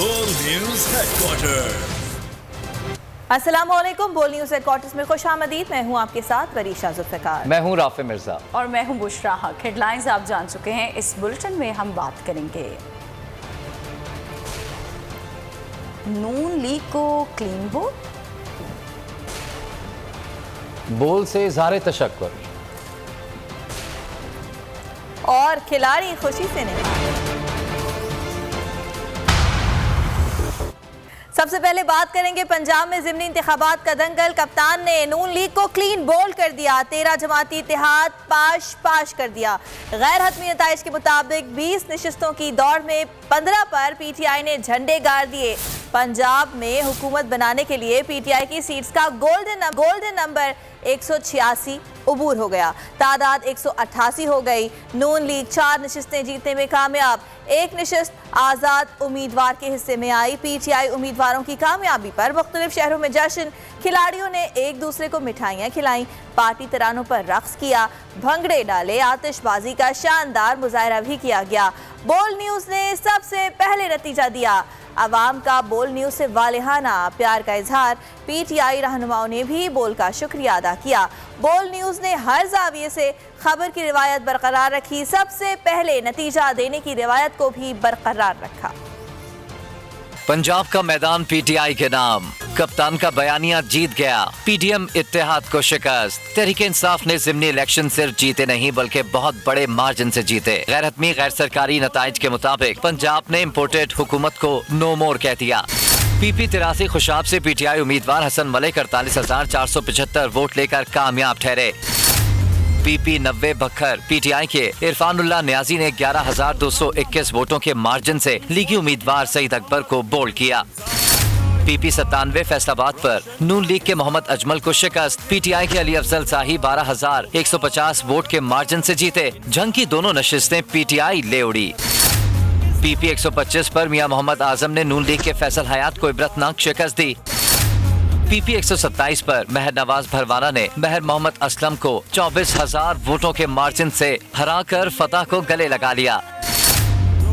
बोल news headquarter. अस्सलामुअलैकुम। बोल न्यूज हेडक्वार्टर्स में खुशामदीद। मैं हूं आपके साथ वरीशा जुल्फ़िकार। मैं हूं राफे मिर्जा और मैं हूं बुशरा हक। हेडलाइंस आप जान चुके हैं। इस बुलेटिन में हम बात करेंगे नून लीग को क्लीन बोल से इज़हार तशक्कुर और खिलाड़ी खुशी से निकाले। सबसे पहले बात करेंगे पंजाब में ज़िमनी इंतखाबात का दंगल। कप्तान ने नून लीग को क्लीन बोल्ड कर दिया। 13 जमाती इत्तेहाद पाश कर दिया। गैर हतमी नताइज के मुताबिक 20 नशिस्तों की दौड़ में 15 पर पीटीआई ने झंडे गाड़ दिए। पंजाब में हुकूमत बनाने के लिए पीटीआई की सीट्स का गोल्डन नंबर 186 अबूर हो गया। तादाद 188 हो गई। नून लीग 4 नशिस्तें जीतने में कामयाब। 1 नशिस्त आज़ाद उम्मीदवार के हिस्से में आई। पीटीआई उम्मीदवारों की कामयाबी पर मुख्तलिफ शहरों में जश्न। खिलाड़ियों ने एक दूसरे को मिठाइयाँ खिलाई, पार्टी तरानों पर रक्स किया, भंगड़े डाले, आतिशबाजी का शानदार मुजाहरा भी किया गया। बोल न्यूज़ ने सबसे पहले नतीजा दिया। अवाम का बोल न्यूज़ से वालिहाना प्यार का इजहार। पीटीआई रहनुमाओं ने भी बोल का शुक्रिया अदा किया। बोल न्यूज़ ने हर जाविये से खबर की रिवायत बरकरार रखी। सबसे पहले नतीजा देने की रिवायत को भी बरकरार रखा। पंजाब का मैदान पीटीआई के नाम। कप्तान का बयानिया जीत गया। पीडीएम इत्तेहाद को शिकस्त। तहरीक इंसाफ ने ज़िमनी इलेक्शन सिर्फ जीते नहीं बल्कि बहुत बड़े मार्जिन से जीते। गैर हतमी गैर सरकारी नताइज के मुताबिक पंजाब ने इम्पोर्टेड हुकूमत को नो मोर कह दिया। पीपी 83 खुशाब से पीटीआई उम्मीदवार हसन मलिक 48,475 वोट लेकर कामयाब ठहरे। पीपी 90 बखर पीटीआई के इरफानुल्लाह न्याजी ने 11,221 वोटों के मार्जिन से लीगी उम्मीदवार सईद अकबर को बोल्ड किया। पीपी 97 फैसलाबाद पर नून लीग के मोहम्मद अजमल को शिकस्त। पीटीआई के अली अफजल शाही 12,150 वोट के मार्जिन से जीते। जंग की दोनों नशिस्तें पीटीआई ले उड़ी। पीपी 125 पर मियां मोहम्मद आजम ने नून लीग के फैसल हयात को इबरतनाक शिकस्त दी। पीपी 127 पर महर नवाज भरवाना ने महर मोहम्मद असलम को 24,000 वोटों के मार्जिन से हराकर फतह को गले लगा लिया।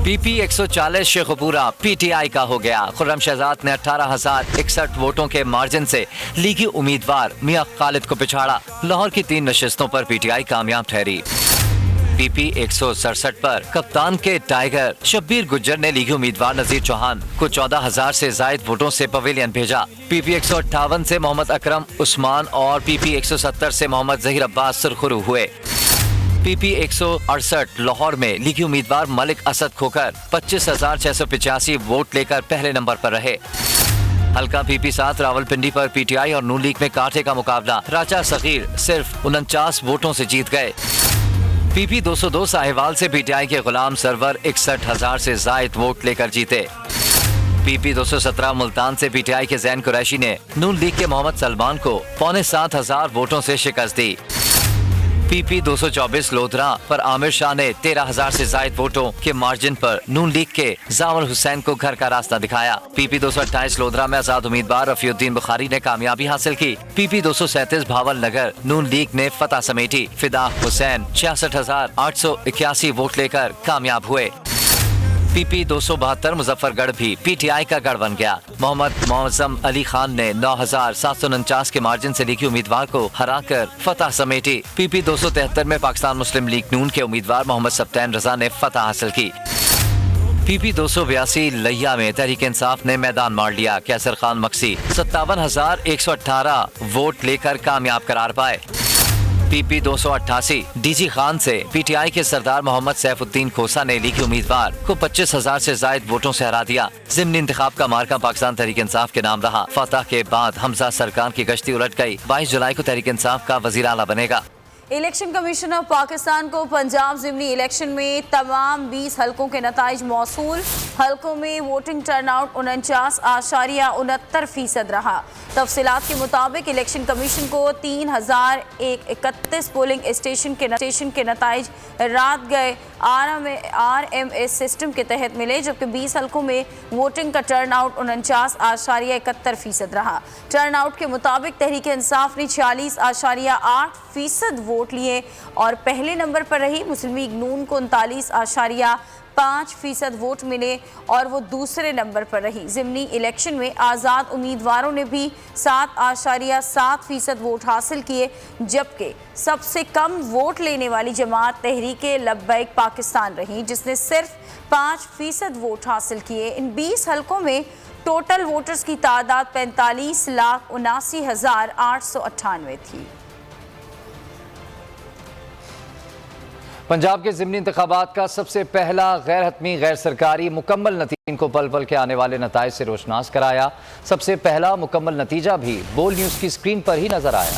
पीपी 140 शेखपुरा पीटीआई का हो गया। खुर्रम शहजाद ने 18,061 वोटों के मार्जिन से लीगी उम्मीदवार मियां खालिद को पिछाड़ा। लाहौर की 3 नशिस्तों पर पीटीआई कामयाब ठहरी। पीपी 167 पर कप्तान के टाइगर शब्बीर गुज्जर ने लीगी उम्मीदवार नजीर चौहान को 14,000 से जायद वोटों से पवेलियन भेजा। पीपी 158 से मोहम्मद अकरम उस्मान और पीपी 170 से मोहम्मद जहीर अब्बास सुरखरू हुए। पीपी 168 लाहौर में लीगी उम्मीदवार मलिक असद खोकर 25,685 वोट लेकर पहले नंबर पर रहे। हल्का पीपी 7 रावलपिंडी पर पीटीआई और नून लीग में कांटे का मुकाबला। राजा सगीर सिर्फ 49 वोटों से जीत गए। पीपी 202 साहिवाल से पीटीआई के गुलाम सरवर 61,000 से जायद वोट लेकर जीते। पीपी 217 मुल्तान से पीटीआई के जैन कुरैशी ने नून लीग के मोहम्मद सलमान को 6,700 वोटों से शिकस्त दी। पीपी 224 लोधरा पर आमिर शाह ने 13,000 से जायद वोटों के मार्जिन पर नून लीग के जावल हुसैन को घर का रास्ता दिखाया। पीपी 228 लोधरा में आजाद उम्मीदवार रफीउद्दीन बुखारी ने कामयाबी हासिल की। पीपी 237 भावल नगर नून लीग ने फतह समेटी। फिदा हुसैन 66,881 वोट लेकर कामयाब हुए। पीपी 272 मुजफ्फरगढ़ भी पीटीआई का गढ़ बन गया। मोहम्मद मौजम अली खान ने 9,749 के मार्जिन से लीगी उम्मीदवार को हराकर फतह समेटी। पीपी 273 में पाकिस्तान मुस्लिम लीग नून के उम्मीदवार मोहम्मद सब्तैन रजा ने फतह हासिल की। पीपी 282 लिया में तहरीक इंसाफ ने मैदान मार लिया। कैसर खान मक्सी 57,118 वोट लेकर कामयाब करार पाए। पीपी 288 डीजी खान से पीटीआई के सरदार मोहम्मद सैफुद्दीन खोसा ने लीगी उम्मीदवार को 25,000 से जायद वोटों से हरा दिया। ज़िमनी इंतखाब का मार्का पाकिस्तान तहरीक इंसाफ के नाम रहा। फतह के बाद हमजा सरकार की गश्ती उलट गई। 22 जुलाई को तहरीक इंसाफ का वज़ीर आला बनेगा। इलेक्शन कमीशन ऑफ पाकिस्तान को पंजाब ज़िमनी इलेक्शन में तमाम 20 हलकों के नताइज मौसूल। हलकों में वोटिंग टर्नआउट 49.69% रहा। तफसीलात के मुताबिक इलेक्शन कमीशन को 3,031 पोलिंग स्टेशन के नताइज रात गए RMS सिस्टम के तहत मिले, जबकि 20 हलकों में वोटिंग का टर्नआउट 49.71% रहा। टर्नआउट के मुताबिक तहरीक इंसाफ ने 46.8% वोट वोट लिए और पहले नंबर पर रही। मुस्लिम लीग नून को 39.5% वोट मिले और वो दूसरे नंबर पर रही। ज़िमनी इलेक्शन में आज़ाद उम्मीदवारों ने भी 7.7% वोट हासिल किए, जबकि सबसे कम वोट लेने वाली जमात तहरीके लब्बैक पाकिस्तान रही, जिसने सिर्फ 5% वोट हासिल किए। इन 20 हलकों में टोटल वोटर्स की तादाद 45,79,898 थी। पंजाब के ज़िमनी इंतखाबात का सबसे पहला गैर हतमी गैर सरकारी मुकम्मल नतीजों को पल पल के आने वाले नताइज से रोशनास कराया। सबसे पहला मुकम्मल नतीजा भी बोल न्यूज़ की स्क्रीन पर ही नजर आया।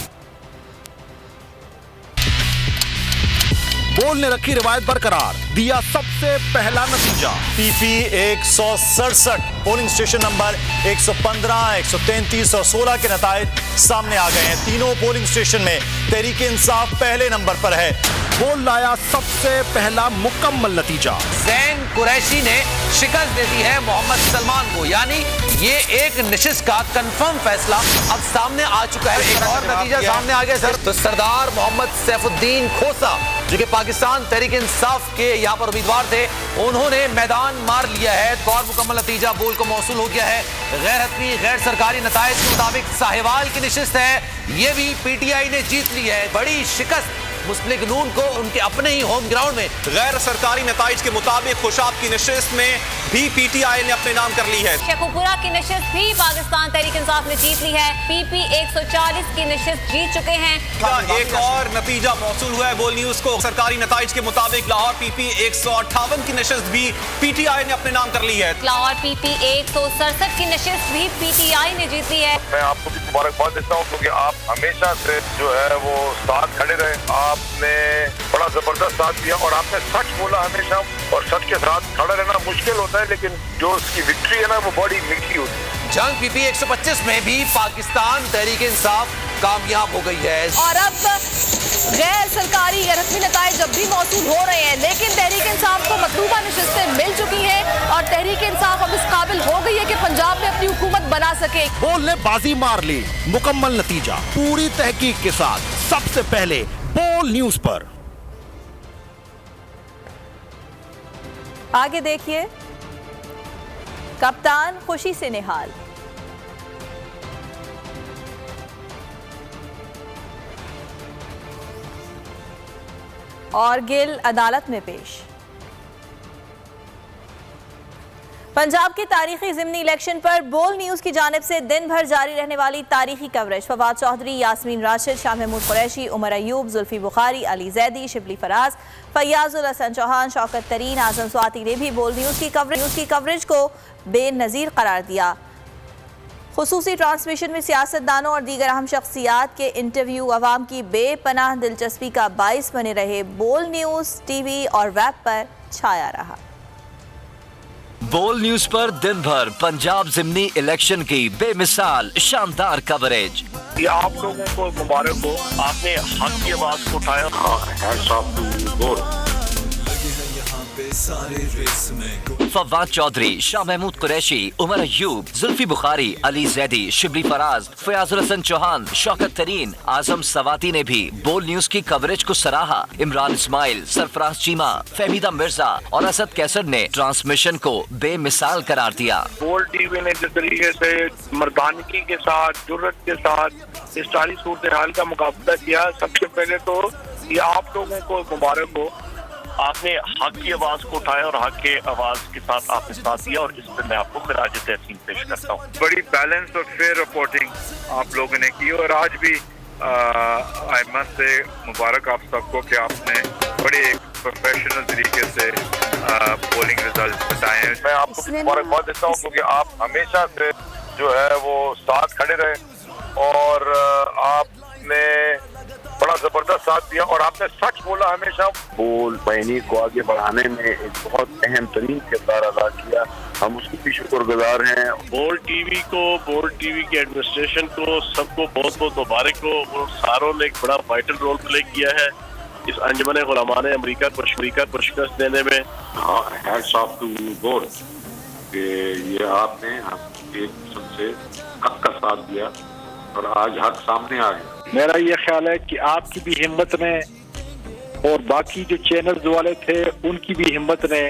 बोल ने रखी रिवायत बरकरार, दिया सबसे पहला नतीजा। पीपी 167 पोलिंग स्टेशन नंबर 115, 133 और 16 के नताइज सामने आ गए हैं। तीनों पोलिंग स्टेशन में तहरीक इंसाफ पहले नंबर पर है। बोल लाया सबसे पहला मुकम्मल नतीजा। जैन कुरैशी ने शिकस्त दे दी है मोहम्मद सलमान को, यानी ये एक निशिस्त का कंफर्म फैसला अब सामने आ चुका है। एक और नतीजा सामने आ गया सर, तो सरदार मोहम्मद सैफुद्दीन खोसा जो कि पाकिस्तान तहरीक इंसाफ के यहाँ पर उम्मीदवार थे, उन्होंने मैदान मार लिया है। एक और मुकम्मल नतीजा बोल को मौसूल हो गया है। गैर हतमी गैर सरकारी नताइज के मुताबिक साहिवाल की निशिस्त है, ये भी पीटीआई ने जीत ली है। बड़ी शिकस्त मुस्लिम लीग नून को उनके अपने ही होम ग्राउंड में। गैर सरकारी नताइज के मुताबिक खुशाब की निशिस्त में भी पीटीआई ने अपने नाम कर ली है। शेखुपुरा की निशिस्त भी पाकिस्तान तहरीक इंसाफ ने जीत ली है। पीपी 140 की निशिस्त जीत चुके हैं। एक और नतीजा मौसूल हुआ है बोल न्यूज को। सरकारी नताइज के मुताबिक लाहौर पीपी 158 की निशिस्त भी पीटीआई ने अपने नाम कर ली है। लाहौर पीपी 167 की निशिस्त भी पीटीआई ने जीत ली है। मैं आपको भी मुबारकबाद देता हूँ क्योंकि आप हमेशा से जो है वो साथ खड़े रहे। आपने बड़ा जबरदस्त साथ दिया और आपने सच बोला हमेशा, और सच के साथ खड़ा रहना मुश्किल होता है, लेकिन जो उसकी विक्ट्री है ना वो बड़ी मीठी होती है। जंग पीपी 125 में भी पाकिस्तान तहरीक इंसाफ कामयाब हो गई है। और अब गैर सरकारी गैर हतमी नताइज जब भी मौसूल हो रहे हैं, लेकिन तहरीक इंसाफ को मतलूबा निशिस्तें मिल चुकी हैं और तहरीक इंसाफ अब इस काबिल हो गई है कि पंजाब में अपनी हुकूमत बना सके। बोल ने बाजी मार ली, मुकम्मल नतीजा पूरी तहकीक के साथ सबसे पहले बोल न्यूज पर। आगे देखिए, कप्तान खुशी से निहाल। और गिल अदालत में पेश। पंजाब की तारीखी ज़िमनी इलेक्शन पर बोल न्यूज़ की जानिब से दिन भर जारी रहने वाली तारीखी कवरेज। फवाद चौधरी, यास्मीन राशिद, शाह महमूद कुरैशी, उमर अयूब, जुल्फी बुखारी, अली जैदी, शिबली फराज, फैयाजुल हसन चौहान, शौकत तरीन, आजम स्वाति ने भी बोल न्यूज़ की कवरेज को बेनज़ीर करार दिया। खुसूसी ट्रांसमिशन में सियासतदानों और दीगर अहम शख्सियात के इंटरव्यू अवाम की बेपनाह दिलचस्पी का बाइस बने रहे। बोल न्यूज़ टीवी और वेब पर छाया रहा। बोल न्यूज पर दिन भर पंजाब ज़िमनी इलेक्शन की बेमिसाल शानदार कवरेज। ये आप लोगों को मुबारक हो, आपने हक की आवाज को उठाया। फवाद चौधरी, शाह महमूद कुरैशी, उमर अयूब, जुल्फी बुखारी, अली जैदी, शिबली फराज, फयाजुल हसन चौहान, शौकत तरीन, आजम सवाती ने भी बोल न्यूज की कवरेज को सराहा। इमरान इस्माइल, सरफराज चीमा, फहमीदा मिर्जा और असद कैसर ने ट्रांसमिशन को बेमिसाल करार दिया। बोल टीवी ने जिस तरीके से मर्दानगी के साथ, जुर्रत के साथ इस सारी सूरत हाल का मुकाबला किया, सबसे पहले तो ये आप लोगों को मुबारक हो, आपने हक की आवाज को उठाया और हक के आवाज के साथ आपने साथ दिया, और इस पर मैं आपको खिराज तहसीन पेश करता हूँ। बड़ी बैलेंस और फेयर रिपोर्टिंग आप लोगों ने की, और आज भी अहमद से मुबारक आप सबको कि आपने बड़े प्रोफेशनल तरीके से पोलिंग रिजल्ट बताए हैं। मैं आपको भी मुबारकबाद देता हूँ क्योंकि आप हमेशा से जो है वो साथ खड़े रहे और आपने बड़ा जबरदस्त साथ दिया, और आपने सच बोला हमेशा। बोल बहनी को आगे बढ़ाने में एक बहुत अहम तरीन किरदार अदा किया, हम उसके भी शुक्रगुजार हैं। बोल टीवी को, बोल टीवी के एडमिनिस्ट्रेशन को, सबको बहुत बहुत मुबारक हो, और सारों ने एक बड़ा वाइटल रोल प्ले किया है इस अंजुमन गुलामान अमेरिका को शिकस्त देने में। हैट्स ऑफ टू बोल कि ये आपने एक सबसे हक का साथ दिया और आज हक सामने आ गया। मेरा ये ख्याल है कि आपकी भी हिम्मत ने और बाकी जो चैनल्स वाले थे उनकी भी हिम्मत ने,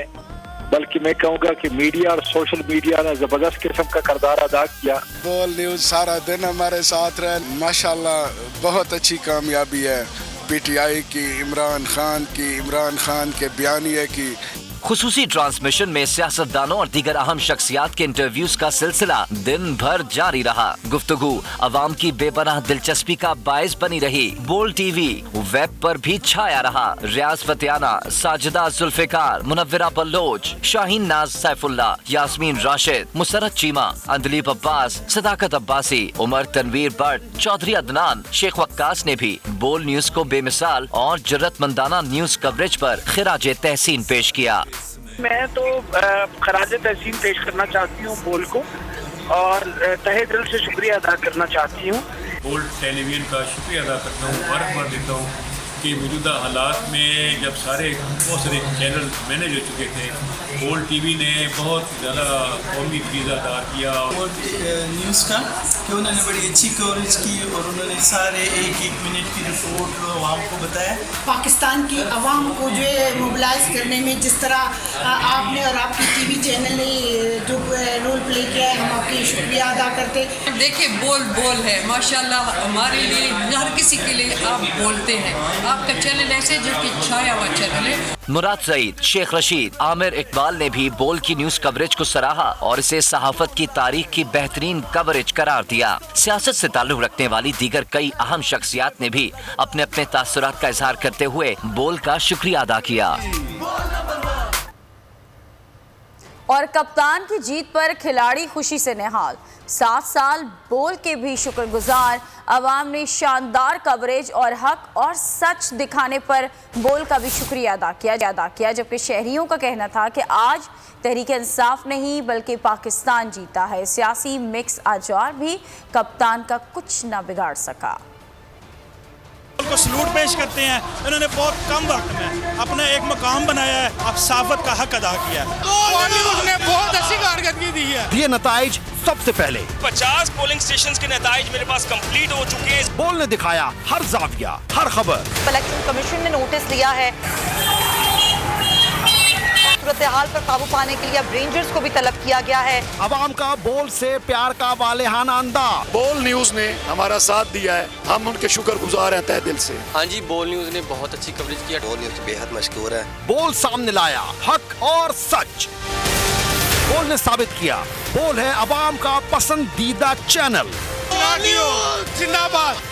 बल्कि मैं कहूँगा कि मीडिया और सोशल मीडिया ने जबरदस्त किस्म का किरदार अदा किया। बोल न्यूज़ सारा दिन हमारे साथ रहे, माशाल्लाह बहुत अच्छी कामयाबी है पीटीआई की, इमरान खान के बयानिए की। खुसूसी ट्रांसमिशन में सियासतदानों और दीगर अहम शख्सियात के इंटरव्यूज का सिलसिला दिन भर जारी रहा। गुफ्तगू अवाम की बेपनाह दिलचस्पी का बायस बनी रही। बोल टीवी वेब पर भी छाया रहा। रियाज फतियाना, साजिदा जुल्फिकार, मुनव्विरा बल्लोच, शाहीन नाज सैफुल्लाह, यास्मीन राशिद, मुसरत चीमा, अंदलीप अब्बास, सदाकत अब्बासी, उमर तनवीर भट्ट, चौधरी अदनान, शेख वक्कास ने भी बोल न्यूज को बेमिसाल और जरूरतमंदाना न्यूज कवरेज पर खिराजे तहसीन पेश किया। मैं तो खराज तहसीन पेश करना चाहती हूँ बोल को, और तहे दिल से शुक्रिया अदा करना चाहती हूँ। बोल टेलीविजन का शुक्रिया अदा करता हूँ, मुबारकबाद देता हूँ कि मौजूदा हालात में जब बहुत सारे चैनल मैनेज हो चुके थे, बोल टीवी ने बहुत ज़्यादा कौमी फीस अदा किया। बोल न्यूज़ का कि उन्होंने बड़ी अच्छी कवरेज की और उन्होंने सारे एक मिनट की रिपोर्ट आवाम को बताया। पाकिस्तान की आवाम को जो है मोबिलाइज करने में जिस तरह आपने और आपकी टीवी चैनल ने जो रोल प्ले किया है, हम आपकी शुक्रिया अदा करते। देखिए बोल है माशाल्लाह, हमारे लिए हर किसी के लिए आप बोलते हैं। आपका चैनल ऐसे जो कि छाया हुआ चैनल है। मुराद सईद, शेख रशीद, आमिर इकबाल ने भी बोल की न्यूज कवरेज को सराहा और इसे सहाफत की तारीख की बेहतरीन कवरेज करार दिया। सियासत से ताल्लुक रखने वाली दीगर कई अहम शख्सियात ने भी अपने अपने तासुरात का इजहार करते हुए बोल का शुक्रिया अदा किया। और कप्तान की जीत पर खिलाड़ी खुशी से निहाल। 7 साल बोल के भी शुक्रगुजार। अवाम ने शानदार कवरेज और हक और सच दिखाने पर बोल का भी शुक्रिया अदा किया, जबकि शहरियों का कहना था कि आज तहरीक इंसाफ नहीं बल्कि पाकिस्तान जीता है। सियासी मिक्स आजार भी कप्तान का कुछ न बिगाड़ सका। को सलूट पेश करते हैं, इन्होंने बहुत कम वक्त में अपना एक मकाम बनाया है, अब साफत का हक अदा किया है। ने बहुत अच्छी कारकर्दगी दी है। ये नताइज सबसे पहले 50 पोलिंग स्टेशंस के नताइज मेरे पास कंप्लीट हो चुके हैं। बोल ने दिखाया हर जाविया, हर खबर। इलेक्शन कमीशन ने नोटिस लिया है। सूरत हाल पर काबू पाने के लिए अब रेंजर्स को भी तलब किया गया है। अवाम का बोल से प्यार का वालेहाना अंदाज। बोल न्यूज़ ने हमारा साथ दिया है, हम उनके शुक्रगुजार हैं तहे दिल से। हाँ जी, बोल न्यूज़ ने बहुत अच्छी कवरेज किया। बोल न्यूज़ बेहद मशकूर है। बोल सामने लाया हक और सच। बोल ने साबित किया बोल है अवाम का पसंदीदा चैनल। जिंदाबाद।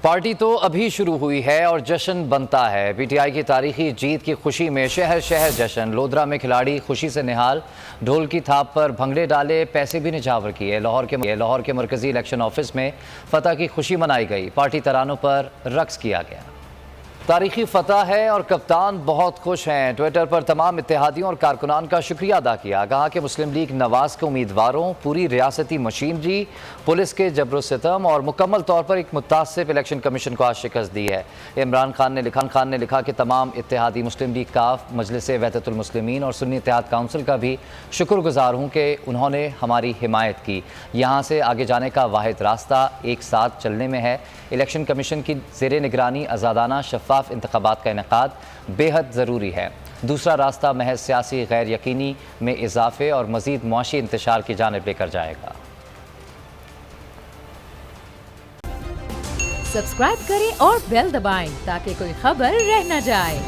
पार्टी तो अभी शुरू हुई है और जश्न बनता है। पीटीआई की तारीखी जीत की खुशी में शहर शहर जश्न। लोधरा में खिलाड़ी खुशी से निहाल, ढोल की थाप पर भंगड़े डाले, पैसे भी निछावर किए। लाहौर के मरकजी इलेक्शन ऑफिस में फतह की खुशी मनाई गई। पार्टी तरानों पर रक्स किया गया। तारीखी फतह है और कप्तान बहुत खुश हैं। ट्विटर पर तमाम इत्तेहादियों और कारकुनान का शुक्रिया अदा किया। कहा कि मुस्लिम लीग नवाज के उम्मीदवारों, पूरी रियासती मशीनरी, पुलिस के जबर सितम और मुकम्मल तौर पर एक मुतासिब इलेक्शन कमीशन को आज शिकस्त दी है। इमरान खान ने लिखा कि तमाम इत्तेहादी मुस्लिम लीग काफ, मजलिस वहदतुल मुस्लिमीन और सुन्नी इत्तेहाद काउंसिल का भी शुक्रगुजार हूँ कि उन्होंने हमारी हिमायत की। यहाँ से आगे जाने का वाहिद रास्ता एक साथ चलने में है। इलेक्शन कमीशन की ज़ेरे निगरानी आज़ादाना शफ़ाफ इंतख़ाबात का इनेकाद बेहद ज़रूरी है। दूसरा रास्ता महज सियासी गैर यकीनी में इजाफे और मज़ीद मुआशी इंतशार की जानिब लेकर जाएगा। सब्सक्राइब करें और बेल दबाएं ताकि कोई खबर रह न जाए।